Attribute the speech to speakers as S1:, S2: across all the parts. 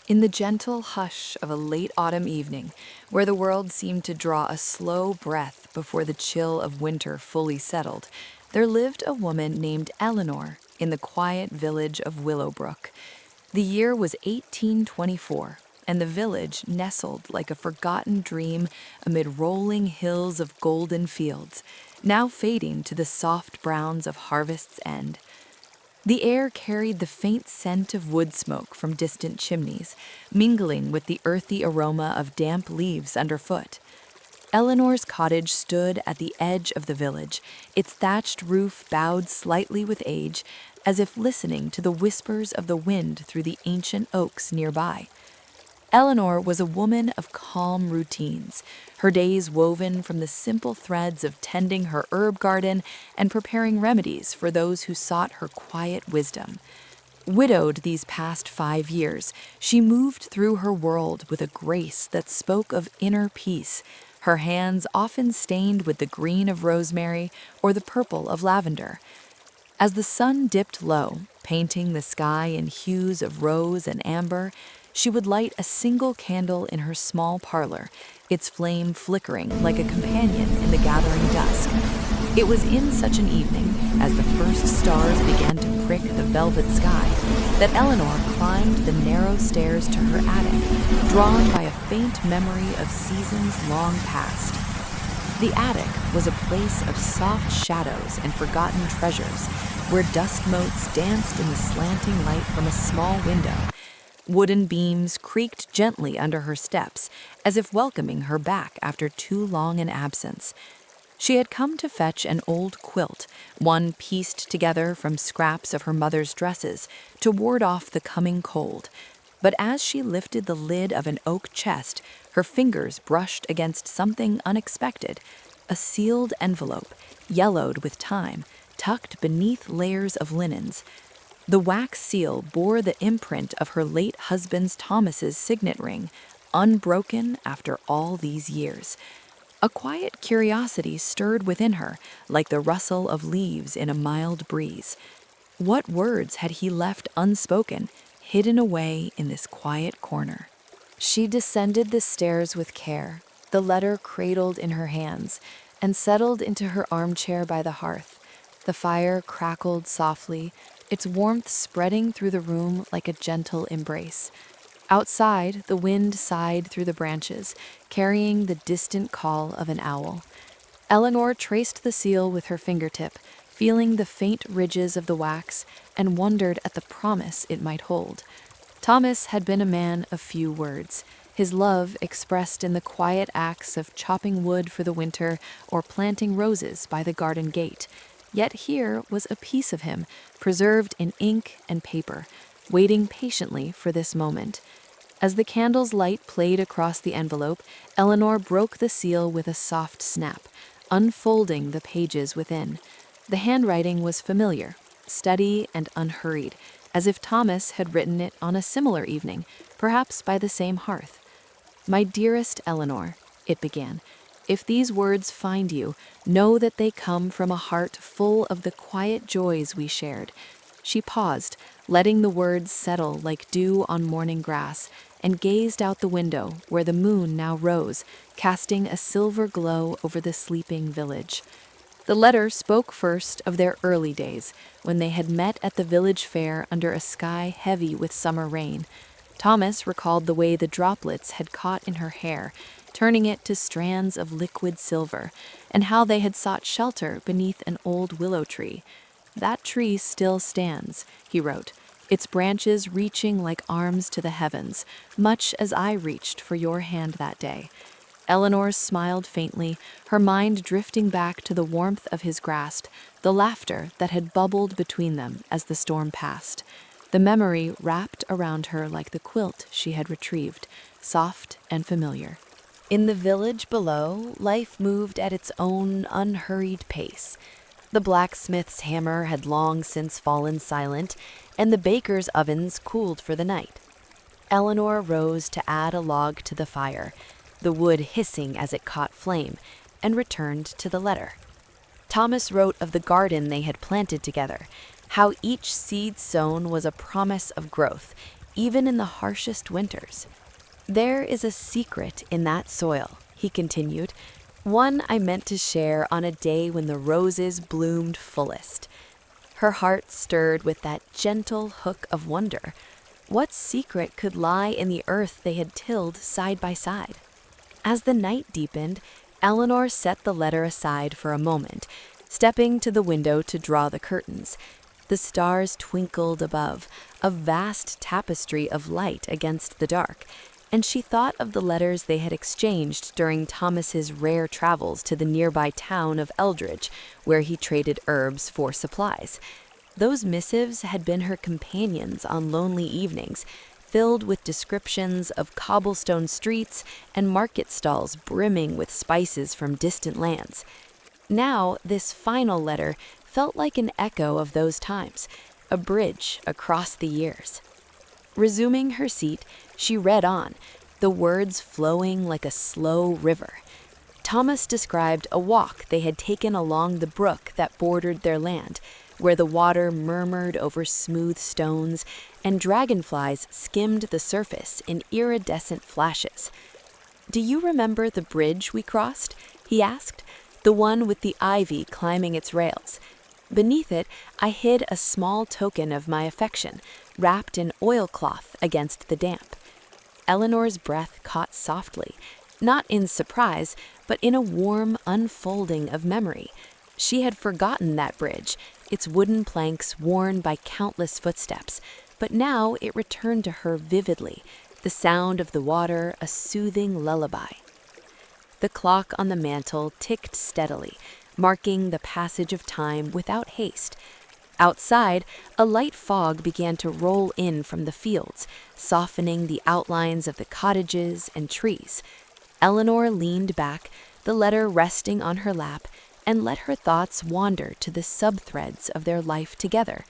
S1: In the gentle hush of a late autumn evening, where the world seemed to draw a slow breath before the chill of winter fully settled, there lived a woman named Eleanor in the quiet village of Willowbrook. The year was 1824, and the village nestled like a forgotten dream amid rolling hills of golden fields, now fading to the soft browns of harvest's end. The air carried the faint scent of wood smoke from distant chimneys, mingling with the earthy aroma of damp leaves underfoot. Eleanor's cottage stood at the edge of the village, its thatched roof bowed slightly with age, as if listening to the whispers of the wind through the ancient oaks nearby. Eleanor was a woman of calm routines, her days woven from the simple threads of tending her herb garden and preparing remedies for those who sought her quiet wisdom. Widowed these past 5 years, she moved through her world with a grace that spoke of inner peace, her hands often stained with the green of rosemary or the purple of lavender. As the sun dipped low, painting the sky in hues of rose and amber, she would light a single candle in her small parlor, its flame flickering like a companion in the gathering dusk. It was in such an evening, as the first stars began to prick the velvet sky, that Eleanor climbed the narrow stairs to her attic, drawn by a faint memory of seasons long past. The attic was a place of soft shadows and forgotten treasures, where dust motes danced in the slanting light from a small window. Wooden beams creaked gently under her steps, as if welcoming her back after too long an absence. She had come to fetch an old quilt, one pieced together from scraps of her mother's dresses, to ward off the coming cold. But as she lifted the lid of an oak chest, her fingers brushed against something unexpected: a sealed envelope, yellowed with time, tucked beneath layers of linens. The wax seal bore the imprint of her late husband's Thomas's signet ring, unbroken after all these years. A quiet curiosity stirred within her, like the rustle of leaves in a mild breeze. What words had he left unspoken, hidden away in this quiet corner? She descended the stairs with care, the letter cradled in her hands, and settled into her armchair by the hearth. The fire crackled softly, its warmth spreading through the room like a gentle embrace. Outside, the wind sighed through the branches, carrying the distant call of an owl. Eleanor traced the seal with her fingertip, feeling the faint ridges of the wax, and wondered at the promise it might hold. Thomas had been a man of few words, his love expressed in the quiet acts of chopping wood for the winter or planting roses by the garden gate. Yet here was a piece of him, preserved in ink and paper, waiting patiently for this moment. As the candle's light played across the envelope, Eleanor broke the seal with a soft snap, unfolding the pages within. The handwriting was familiar, steady and unhurried, as if Thomas had written it on a similar evening, perhaps by the same hearth. "My dearest Eleanor," it began, "if these words find you, know that they come from a heart full of the quiet joys we shared." She paused, letting the words settle like dew on morning grass, and gazed out the window where the moon now rose, casting a silver glow over the sleeping village. The letter spoke first of their early days, when they had met at the village fair under a sky heavy with summer rain. Thomas recalled the way the droplets had caught in her hair, turning it to strands of liquid silver, and how they had sought shelter beneath an old willow tree. "That tree still stands," he wrote, "its branches reaching like arms to the heavens, much as I reached for your hand that day." Eleanor smiled faintly, her mind drifting back to the warmth of his grasp, the laughter that had bubbled between them as the storm passed. The memory wrapped around her like the quilt she had retrieved, soft and familiar. In the village below, life moved at its own unhurried pace. The blacksmith's hammer had long since fallen silent, and the baker's ovens cooled for the night. Eleanor rose to add a log to the fire, the wood hissing as it caught flame, and returned to the letter. Thomas wrote of the garden they had planted together, how each seed sown was a promise of growth, even in the harshest winters. "There is a secret in that soil," he continued, "one I meant to share on a day when the roses bloomed fullest." Her heart stirred with that gentle hook of wonder. What secret could lie in the earth they had tilled side by side? As the night deepened, Eleanor set the letter aside for a moment, stepping to the window to draw the curtains. The stars twinkled above, a vast tapestry of light against the dark, and she thought of the letters they had exchanged during Thomas's rare travels to the nearby town of Eldridge, where he traded herbs for supplies. Those missives had been her companions on lonely evenings, filled with descriptions of cobblestone streets and market stalls brimming with spices from distant lands. Now, this final letter felt like an echo of those times, a bridge across the years. Resuming her seat, she read on, the words flowing like a slow river. Thomas described a walk they had taken along the brook that bordered their land, where the water murmured over smooth stones and dragonflies skimmed the surface in iridescent flashes. "Do you remember the bridge we crossed?" he asked, "the one with the ivy climbing its rails. Beneath it, I hid a small token of my affection, wrapped in oilcloth against the damp." Eleanor's breath caught softly, not in surprise, but in a warm unfolding of memory. She had forgotten that bridge, its wooden planks worn by countless footsteps, but now it returned to her vividly, the sound of the water a soothing lullaby. The clock on the mantel ticked steadily, marking the passage of time without haste. Outside, a light fog began to roll in from the fields, softening the outlines of the cottages and trees. Eleanor leaned back, the letter resting on her lap, and let her thoughts wander to the subthreads of their life together.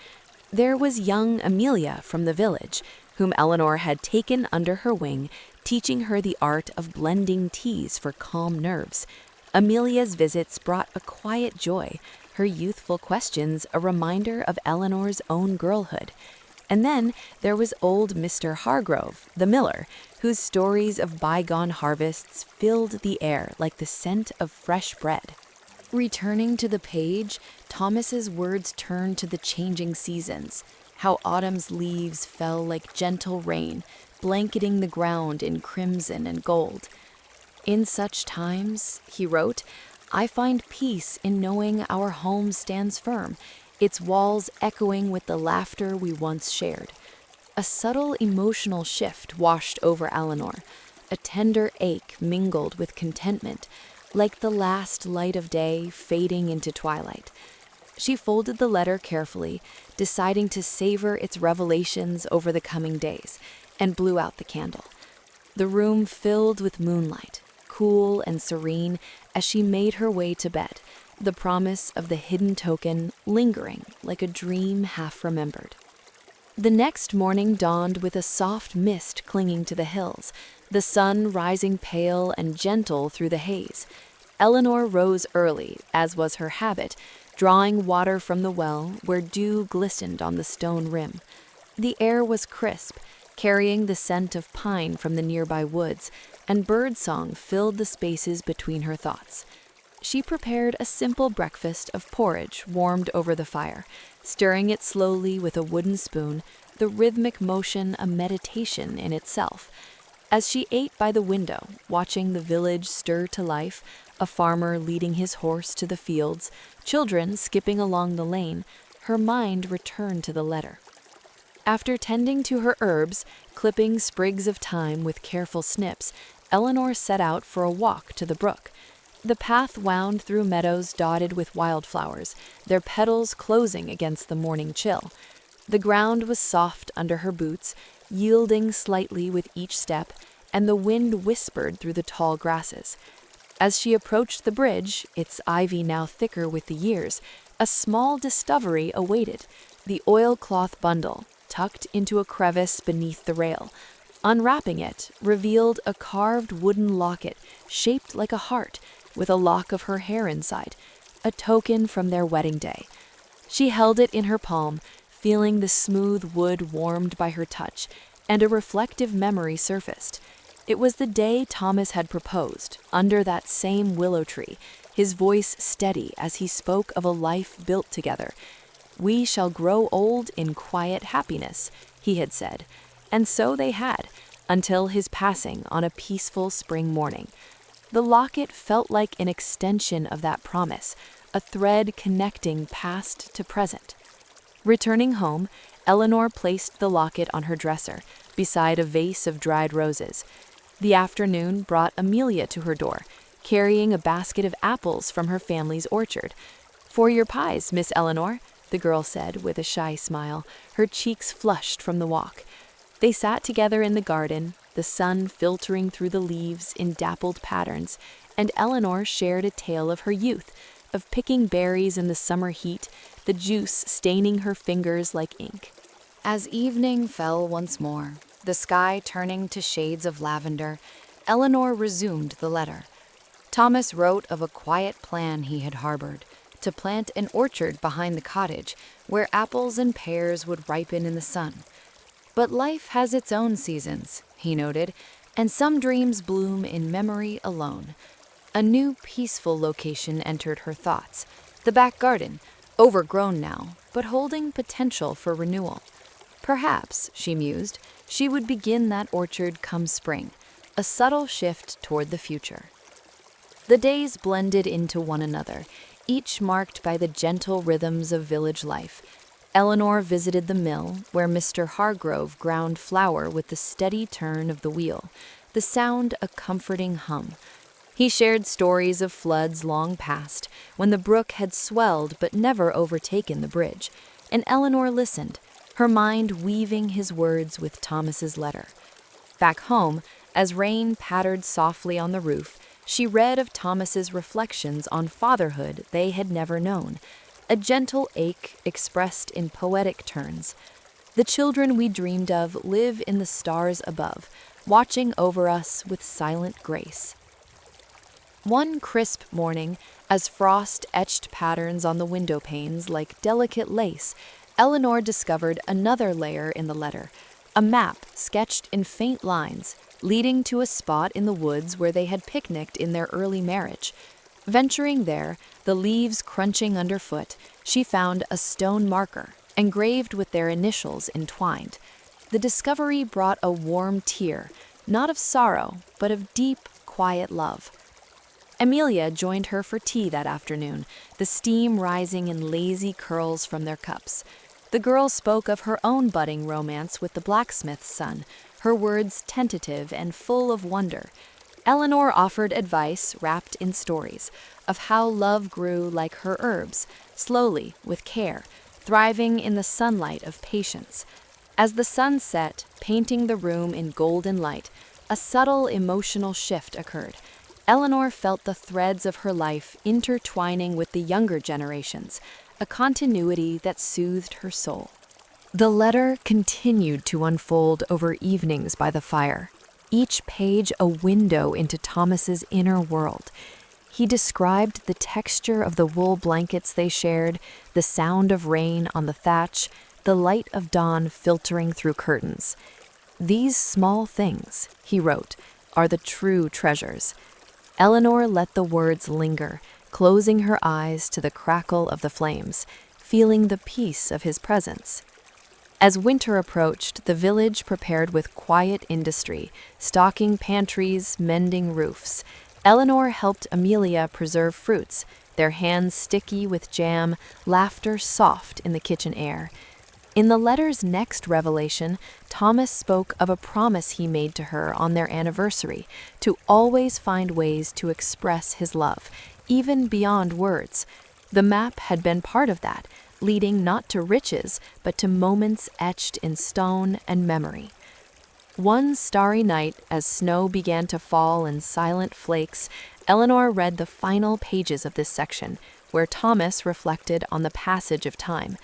S1: There was young Amelia from the village, whom Eleanor had taken under her wing, teaching her the art of blending teas for calm nerves. Amelia's visits brought a quiet joy, her youthful questions a reminder of Eleanor's own girlhood. And then there was old Mr. Hargrove, the miller, whose stories of bygone harvests filled the air like the scent of fresh bread. Returning to the page, Thomas's words turned to the changing seasons, how autumn's leaves fell like gentle rain, blanketing the ground in crimson and gold. "In such times," he wrote, "I find peace in knowing our home stands firm, its walls echoing with the laughter we once shared." A subtle emotional shift washed over Eleanor, a tender ache mingled with contentment, like the last light of day fading into twilight. She folded the letter carefully, deciding to savor its revelations over the coming days, and blew out the candle. The room filled with moonlight, cool and serene, as she made her way to bed, the promise of the hidden token lingering like a dream half remembered. The next morning dawned with a soft mist clinging to the hills, the sun rising pale and gentle through the haze. Eleanor rose early, as was her habit, drawing water from the well where dew glistened on the stone rim. The air was crisp, carrying the scent of pine from the nearby woods, and birdsong filled the spaces between her thoughts. She prepared a simple breakfast of porridge warmed over the fire, stirring it slowly with a wooden spoon, the rhythmic motion a meditation in itself. As she ate by the window, watching the village stir to life, a farmer leading his horse to the fields, children skipping along the lane, her mind returned to the letter. After tending to her herbs, clipping sprigs of thyme with careful snips, Eleanor set out for a walk to the brook. The path wound through meadows dotted with wildflowers, their petals closing against the morning chill. The ground was soft under her boots, yielding slightly with each step, and the wind whispered through the tall grasses. As she approached the bridge, its ivy now thicker with the years, a small discovery awaited: the oilcloth bundle, tucked into a crevice beneath the rail. Unwrapping it, revealed a carved wooden locket shaped like a heart, with a lock of her hair inside, a token from their wedding day. She held it in her palm, feeling the smooth wood warmed by her touch, and a reflective memory surfaced. It was the day Thomas had proposed, under that same willow tree, his voice steady as he spoke of a life built together. "We shall grow old in quiet happiness," he had said, and so they had, until his passing on a peaceful spring morning. The locket felt like an extension of that promise, a thread connecting past to present. Returning home, Eleanor placed the locket on her dresser, beside a vase of dried roses. The afternoon brought Amelia to her door, carrying a basket of apples from her family's orchard. "For your pies, Miss Eleanor," the girl said with a shy smile, her cheeks flushed from the walk. They sat together in the garden, the sun filtering through the leaves in dappled patterns, and Eleanor shared a tale of her youth, of picking berries in the summer heat, the juice staining her fingers like ink. As evening fell once more, the sky turning to shades of lavender, Eleanor resumed the letter. Thomas wrote of a quiet plan he had harbored, to plant an orchard behind the cottage, where apples and pears would ripen in the sun. "But life has its own seasons," he noted, "and some dreams bloom in memory alone." A new peaceful location entered her thoughts, the back garden, overgrown now, but holding potential for renewal. Perhaps, she mused, she would begin that orchard come spring, a subtle shift toward the future. The days blended into one another, each marked by the gentle rhythms of village life. Eleanor visited the mill, where Mr. Hargrove ground flour with the steady turn of the wheel, the sound a comforting hum. He shared stories of floods long past, when the brook had swelled but never overtaken the bridge, and Eleanor listened, her mind weaving his words with Thomas's letter. Back home, as rain pattered softly on the roof, she read of Thomas's reflections on fatherhood they had never known, a gentle ache expressed in poetic turns. "The children we dreamed of live in the stars above, watching over us with silent grace." One crisp morning, as frost etched patterns on the window panes like delicate lace, Eleanor discovered another layer in the letter, a map sketched in faint lines, leading to a spot in the woods where they had picnicked in their early marriage. Venturing there, the leaves crunching underfoot, she found a stone marker, engraved with their initials entwined. The discovery brought a warm tear, not of sorrow, but of deep, quiet love. Amelia joined her for tea that afternoon, the steam rising in lazy curls from their cups. The girl spoke of her own budding romance with the blacksmith's son, her words tentative and full of wonder. Eleanor offered advice wrapped in stories of how love grew like her herbs, slowly, with care, thriving in the sunlight of patience. As the sun set, painting the room in golden light, a subtle emotional shift occurred. Eleanor felt the threads of her life intertwining with the younger generations, a continuity that soothed her soul. The letter continued to unfold over evenings by the fire, each page a window into Thomas's inner world. He described the texture of the wool blankets they shared, the sound of rain on the thatch, the light of dawn filtering through curtains. "These small things," he wrote, "are the true treasures." Eleanor let the words linger, closing her eyes to the crackle of the flames, feeling the peace of his presence. As winter approached, the village prepared with quiet industry, stocking pantries, mending roofs. Eleanor helped Amelia preserve fruits, their hands sticky with jam, laughter soft in the kitchen air. In the letter's next revelation, Thomas spoke of a promise he made to her on their anniversary, to always find ways to express his love, even beyond words. The map had been part of that, leading not to riches, but to moments etched in stone and memory. One starry night, as snow began to fall in silent flakes, Eleanor read the final pages of this section, where Thomas reflected on the passage of time.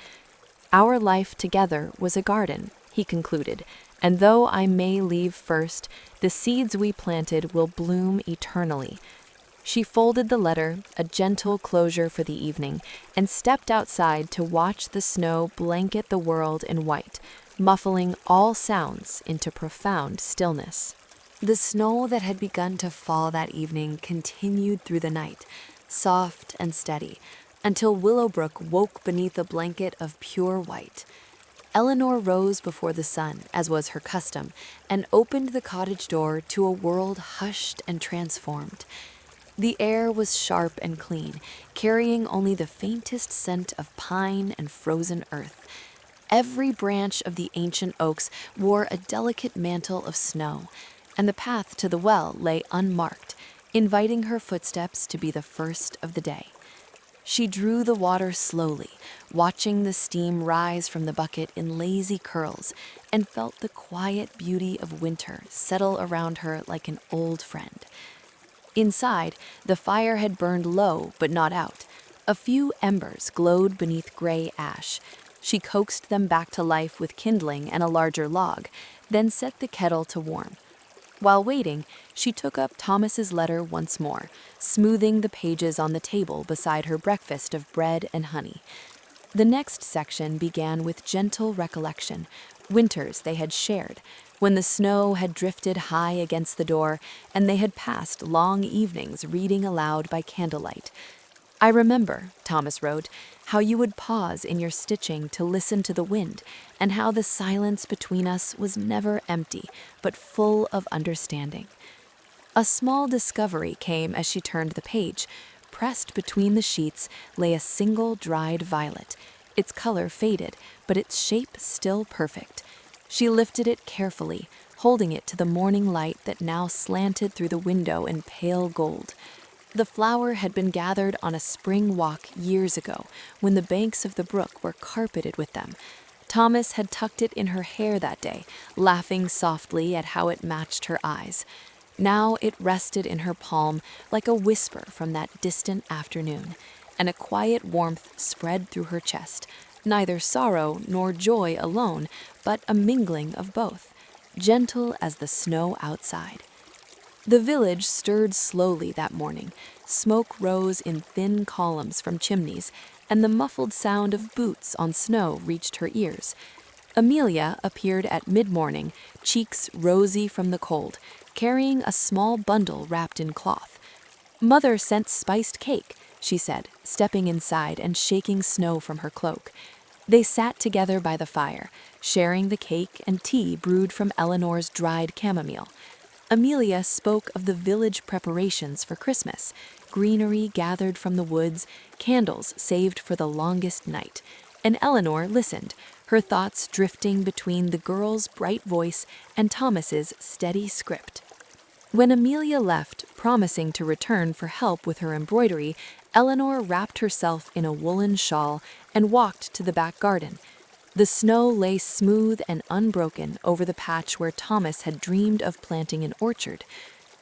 S1: "Our life together was a garden," he concluded, "and though I may leave first, the seeds we planted will bloom eternally." She folded the letter, a gentle closure for the evening, and stepped outside to watch the snow blanket the world in white, muffling all sounds into profound stillness. The snow that had begun to fall that evening continued through the night, soft and steady, until Willowbrook woke beneath a blanket of pure white. Eleanor rose before the sun, as was her custom, and opened the cottage door to a world hushed and transformed. The air was sharp and clean, carrying only the faintest scent of pine and frozen earth. Every branch of the ancient oaks wore a delicate mantle of snow, and the path to the well lay unmarked, inviting her footsteps to be the first of the day. She drew the water slowly, watching the steam rise from the bucket in lazy curls, and felt the quiet beauty of winter settle around her like an old friend. Inside, the fire had burned low but not out. A few embers glowed beneath gray ash. She coaxed them back to life with kindling and a larger log, then set the kettle to warm. While waiting, she took up Thomas's letter once more, smoothing the pages on the table beside her breakfast of bread and honey. The next section began with gentle recollection, winters they had shared, when the snow had drifted high against the door and they had passed long evenings reading aloud by candlelight. "I remember," Thomas wrote, "how you would pause in your stitching to listen to the wind, and how the silence between us was never empty, but full of understanding." A small discovery came as she turned the page. Pressed between the sheets lay a single dried violet. Its color faded, but its shape still perfect. She lifted it carefully, holding it to the morning light that now slanted through the window in pale gold. The flower had been gathered on a spring walk years ago, when the banks of the brook were carpeted with them. Thomas had tucked it in her hair that day, laughing softly at how it matched her eyes. Now it rested in her palm like a whisper from that distant afternoon, and a quiet warmth spread through her chest, neither sorrow nor joy alone, but a mingling of both, gentle as the snow outside. The village stirred slowly that morning. Smoke rose in thin columns from chimneys, and the muffled sound of boots on snow reached her ears. Amelia appeared at mid-morning, cheeks rosy from the cold, carrying a small bundle wrapped in cloth. "Mother sent spiced cake," she said, stepping inside and shaking snow from her cloak. They sat together by the fire, sharing the cake and tea brewed from Eleanor's dried chamomile. Amelia spoke of the village preparations for Christmas, greenery gathered from the woods, candles saved for the longest night, and Eleanor listened, her thoughts drifting between the girl's bright voice and Thomas's steady script. When Amelia left, promising to return for help with her embroidery, Eleanor wrapped herself in a woolen shawl and walked to the back garden. The snow lay smooth and unbroken over the patch where Thomas had dreamed of planting an orchard.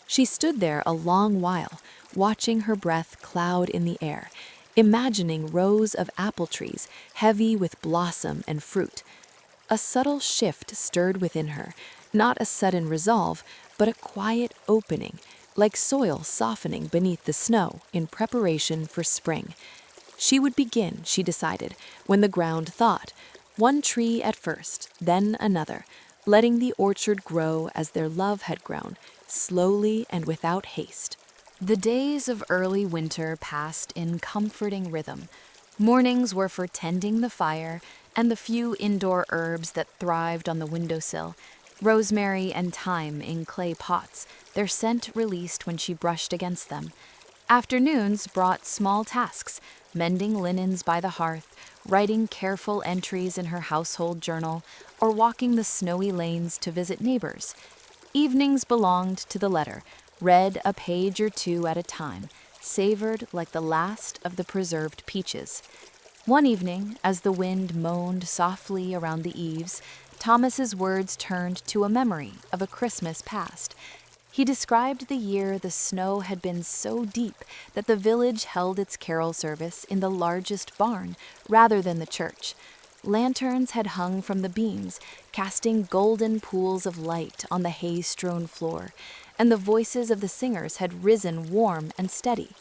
S1: She stood there a long while, watching her breath cloud in the air, imagining rows of apple trees heavy with blossom and fruit. A subtle shift stirred within her, not a sudden resolve, but a quiet opening, like soil softening beneath the snow in preparation for spring. She would begin, she decided, when the ground thawed. One tree at first, then another, letting the orchard grow as their love had grown, slowly and without haste. The days of early winter passed in comforting rhythm. Mornings were for tending the fire and the few indoor herbs that thrived on the windowsill, rosemary and thyme in clay pots, their scent released when she brushed against them. Afternoons brought small tasks, mending linens by the hearth, writing careful entries in her household journal, or walking the snowy lanes to visit neighbors. Evenings belonged to the letter, read a page or two at a time, savored like the last of the preserved peaches. One evening, as the wind moaned softly around the eaves, Thomas's words turned to a memory of a Christmas past. He described the year the snow had been so deep that the village held its carol service in the largest barn rather than the church. Lanterns had hung from the beams, casting golden pools of light on the hay-strewn floor, and the voices of the singers had risen warm and steady.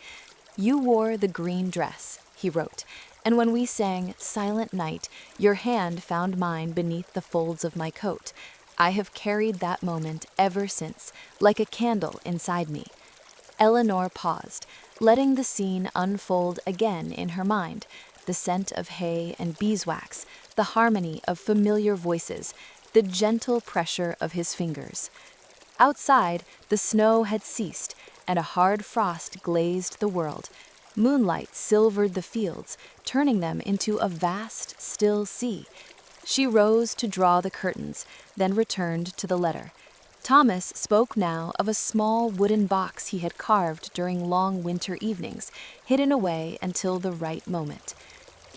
S1: "You wore the green dress," he wrote, And when we sang Silent Night, your hand found mine beneath the folds of my coat. I have carried that moment ever since, like a candle inside me. Eleanor paused, letting the scene unfold again in her mind. The scent of hay and beeswax, the harmony of familiar voices, the gentle pressure of his fingers. Outside, the snow had ceased, and a hard frost glazed the world. Moonlight silvered the fields, turning them into a vast, still sea. She rose to draw the curtains, then returned to the letter. Thomas spoke now of a small wooden box he had carved during long winter evenings, hidden away until the right moment.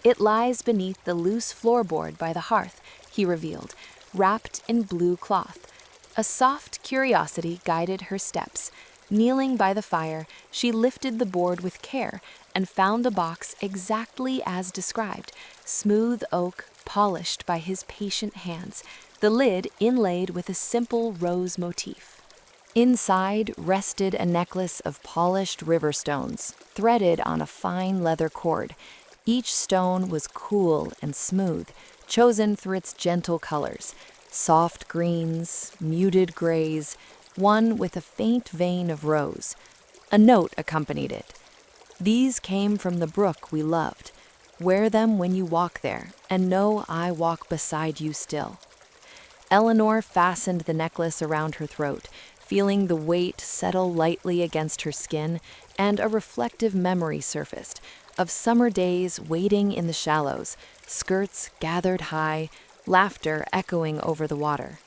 S1: It lies beneath the loose floorboard by the hearth, he revealed, wrapped in blue cloth. A soft curiosity guided her steps. Kneeling by the fire, she lifted the board with care and found the box exactly as described, smooth oak polished by his patient hands, the lid inlaid with a simple rose motif. Inside rested a necklace of polished river stones, threaded on a fine leather cord. Each stone was cool and smooth, chosen through its gentle colors, soft greens, muted grays, one with a faint vein of rose. A note accompanied it. These came from the brook we loved. Wear them when you walk there, and know I walk beside you still. Eleanor fastened the necklace around her throat, feeling the weight settle lightly against her skin, and a reflective memory surfaced of summer days wading in the shallows, skirts gathered high, laughter echoing over the water.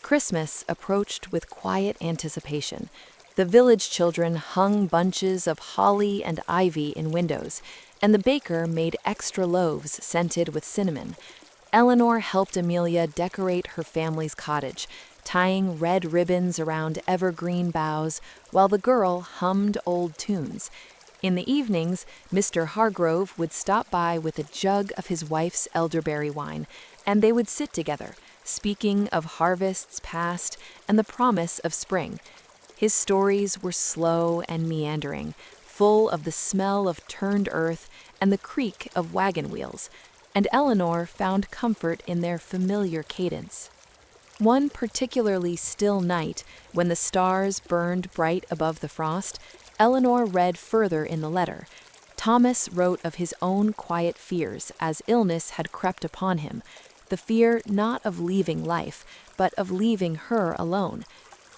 S1: Christmas approached with quiet anticipation. The village children hung bunches of holly and ivy in windows, and the baker made extra loaves scented with cinnamon. Eleanor helped Amelia decorate her family's cottage, tying red ribbons around evergreen boughs while the girl hummed old tunes. In the evenings, Mr. Hargrove would stop by with a jug of his wife's elderberry wine, and they would sit together, speaking of harvests past and the promise of spring. His stories were slow and meandering, full of the smell of turned earth and the creak of wagon wheels, and Eleanor found comfort in their familiar cadence. One particularly still night, when the stars burned bright above the frost, Eleanor read further in the letter. Thomas wrote of his own quiet fears as illness had crept upon him, the fear not of leaving life, but of leaving her alone.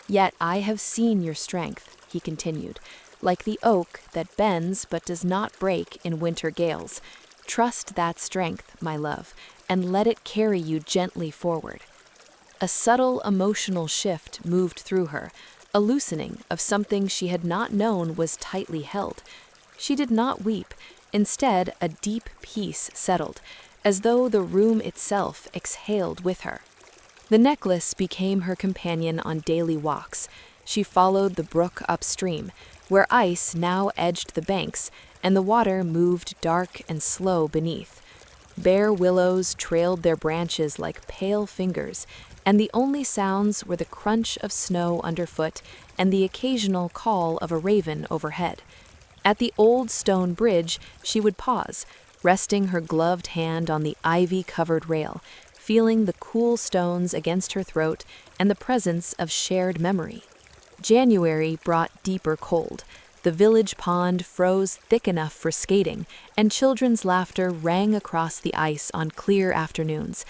S1: Yet I have seen your strength, he continued, like the oak that bends but does not break in winter gales. Trust that strength, my love, and let it carry you gently forward. A subtle emotional shift moved through her, a loosening of something she had not known was tightly held. She did not weep. Instead, a deep peace settled, as though the room itself exhaled with her. The necklace became her companion on daily walks. She followed the brook upstream, where ice now edged the banks, and the water moved dark and slow beneath. Bare willows trailed their branches like pale fingers, and the only sounds were the crunch of snow underfoot and the occasional call of a raven overhead. At the old stone bridge, she would pause, resting her gloved hand on the ivy-covered rail, feeling the cool stones against her throat and the presence of shared memory. January brought deeper cold. The village pond froze thick enough for skating, and children's laughter rang across the ice on clear afternoons.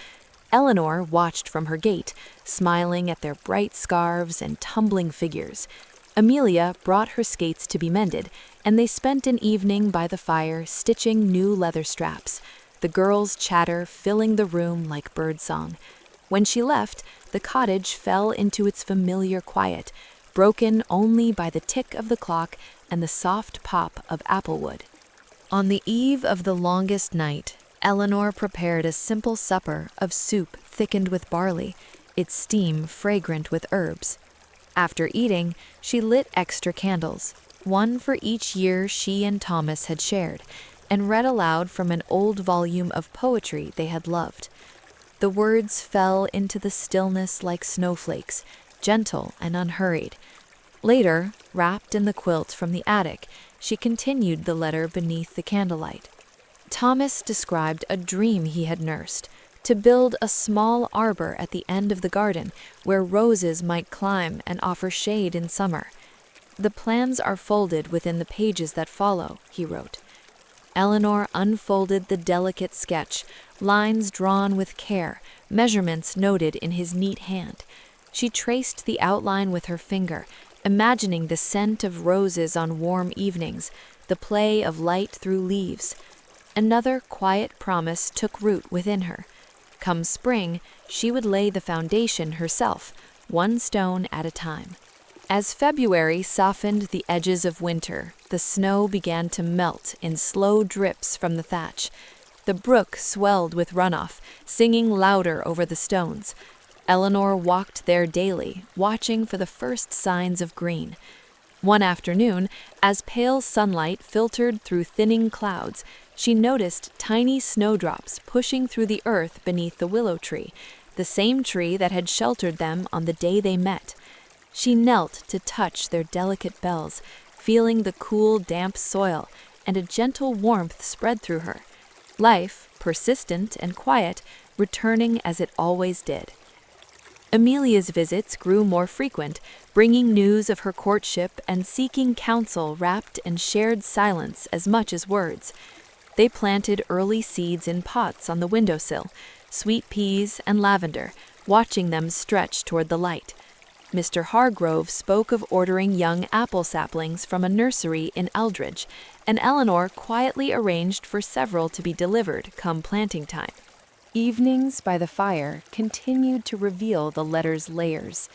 S1: Eleanor watched from her gate, smiling at their bright scarves and tumbling figures. Amelia brought her skates to be mended, and they spent an evening by the fire stitching new leather straps, the girls' chatter filling the room like birdsong. When she left, the cottage fell into its familiar quiet, broken only by the tick of the clock and the soft pop of applewood. On the eve of the longest night, Eleanor prepared a simple supper of soup thickened with barley, its steam fragrant with herbs. After eating, she lit extra candles, one for each year she and Thomas had shared, and read aloud from an old volume of poetry they had loved. The words fell into the stillness like snowflakes, gentle and unhurried. Later, wrapped in the quilt from the attic, she continued the letter beneath the candlelight. Thomas described a dream he had nursed to build a small arbor at the end of the garden where roses might climb and offer shade in summer. The plans are folded within the pages that follow, he wrote. Eleanor unfolded the delicate sketch, lines drawn with care, measurements noted in his neat hand. She traced the outline with her finger, imagining the scent of roses on warm evenings, the play of light through leaves. Another quiet promise took root within her. Come spring, she would lay the foundation herself, one stone at a time. As February softened the edges of winter, the snow began to melt in slow drips from the thatch. The brook swelled with runoff, singing louder over the stones. Eleanor walked there daily, watching for the first signs of green. One afternoon, as pale sunlight filtered through thinning clouds, she noticed tiny snowdrops pushing through the earth beneath the willow tree, the same tree that had sheltered them on the day they met. She knelt to touch their delicate bells, feeling the cool, damp soil, and a gentle warmth spread through her. Life, persistent and quiet, returning as it always did. Amelia's visits grew more frequent, bringing news of her courtship and seeking counsel wrapped in shared silence as much as words. They planted early seeds in pots on the windowsill, sweet peas and lavender, watching them stretch toward the light. Mr. Hargrove spoke of ordering young apple saplings from a nursery in Eldridge, and Eleanor quietly arranged for several to be delivered come planting time. Evenings by the fire continued to reveal the letter's layers.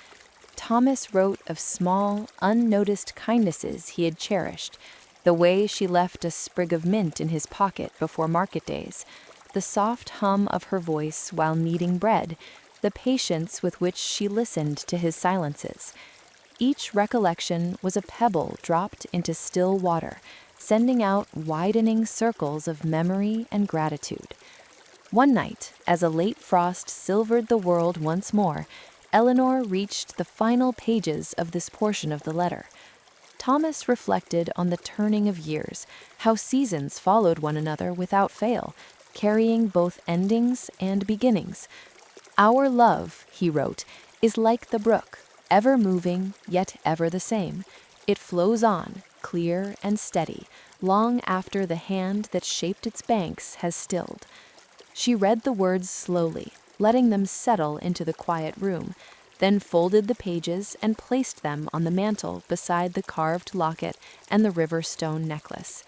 S1: Thomas wrote of small, unnoticed kindnesses he had cherished, the way she left a sprig of mint in his pocket before market days, the soft hum of her voice while kneading bread, the patience with which she listened to his silences. Each recollection was a pebble dropped into still water, sending out widening circles of memory and gratitude. One night, as a late frost silvered the world once more, Eleanor reached the final pages of this portion of the letter. Thomas reflected on the turning of years, how seasons followed one another without fail, carrying both endings and beginnings. Our love, he wrote, is like the brook, ever moving, yet ever the same. It flows on, clear and steady, long after the hand that shaped its banks has stilled. She read the words slowly, letting them settle into the quiet room, then folded the pages and placed them on the mantel beside the carved locket and the river stone necklace.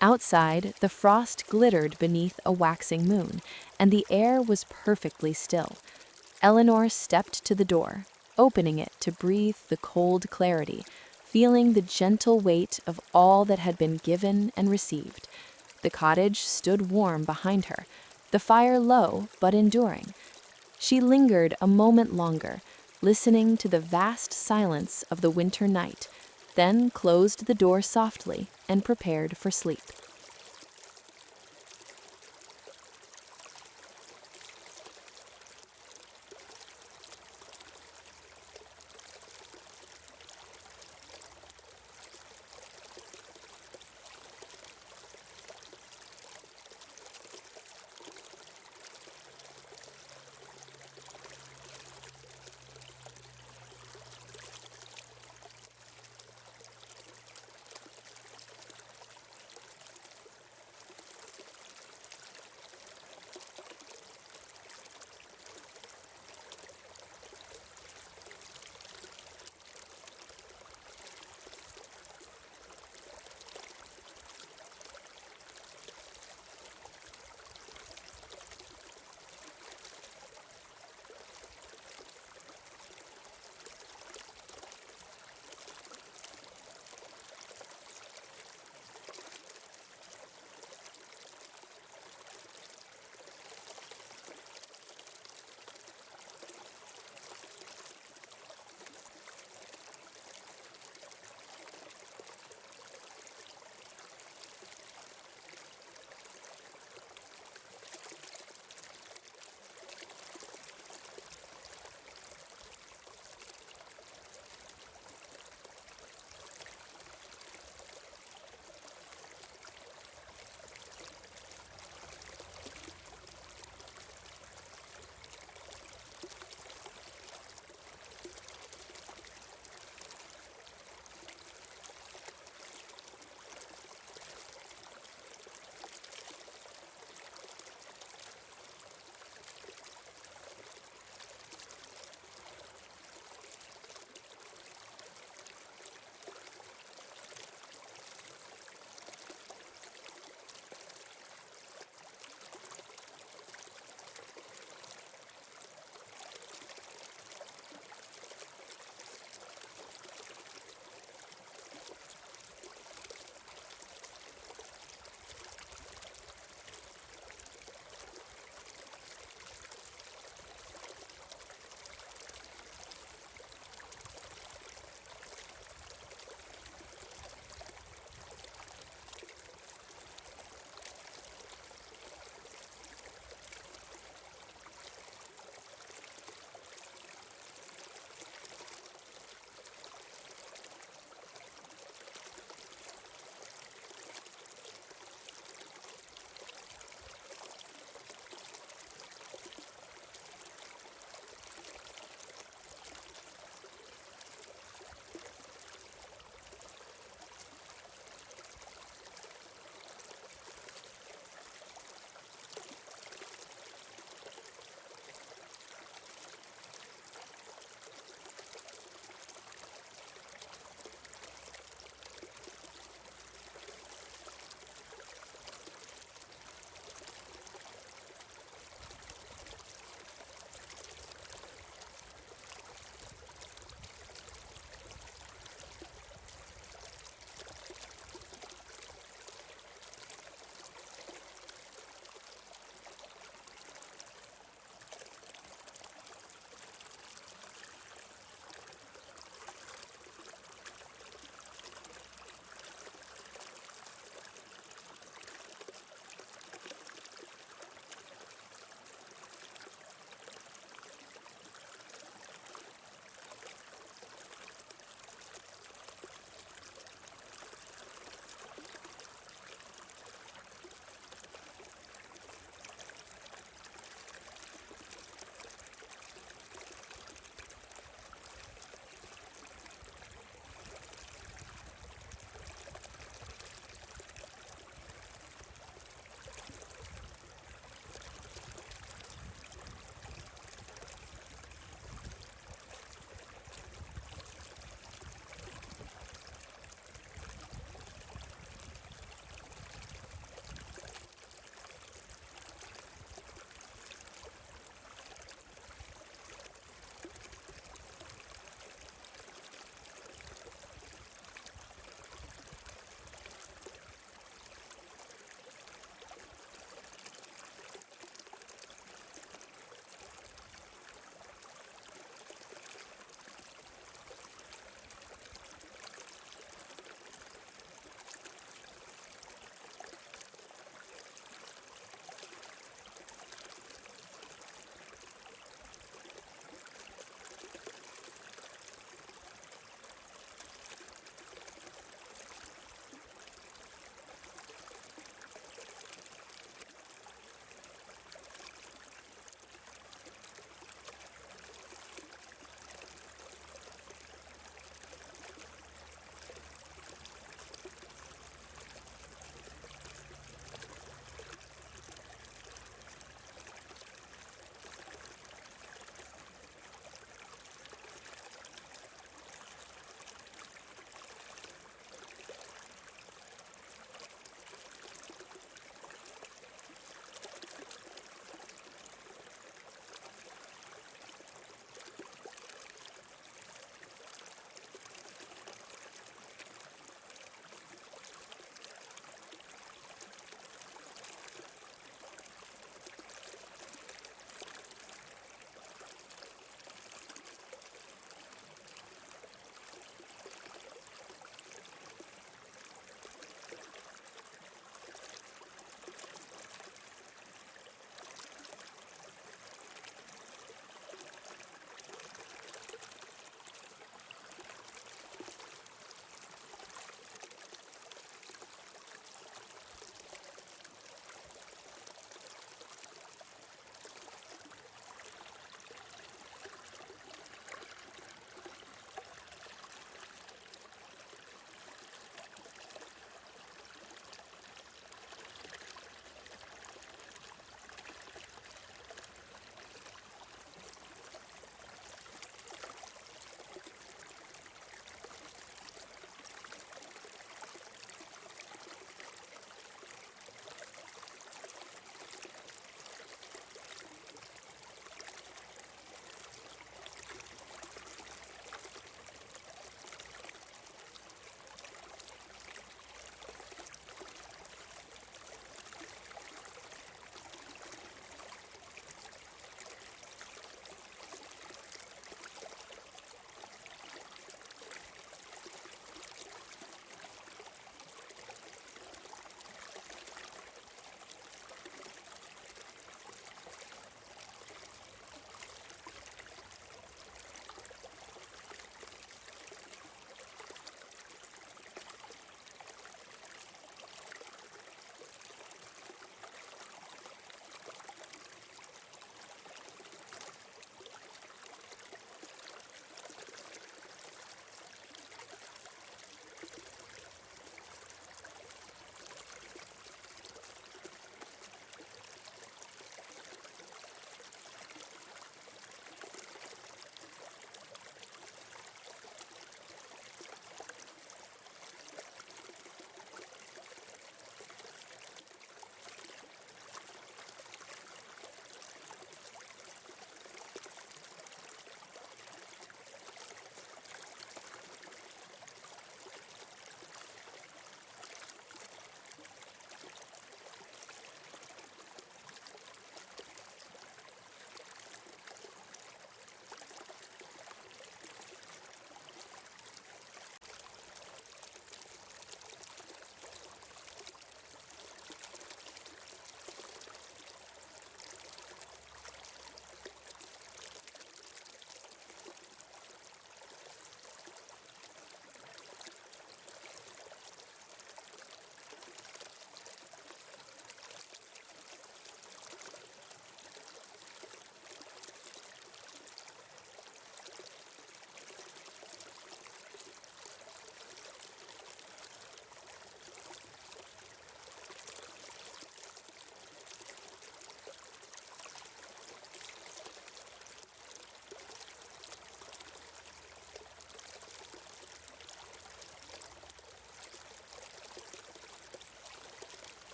S1: Outside, the frost glittered beneath a waxing moon, and the air was perfectly still. Eleanor stepped to the door, opening it to breathe the cold clarity, feeling the gentle weight of all that had been given and received. The cottage stood warm behind her, the fire low but enduring. She lingered a moment longer, listening to the vast silence of the winter night, then closed the door softly and prepared for sleep.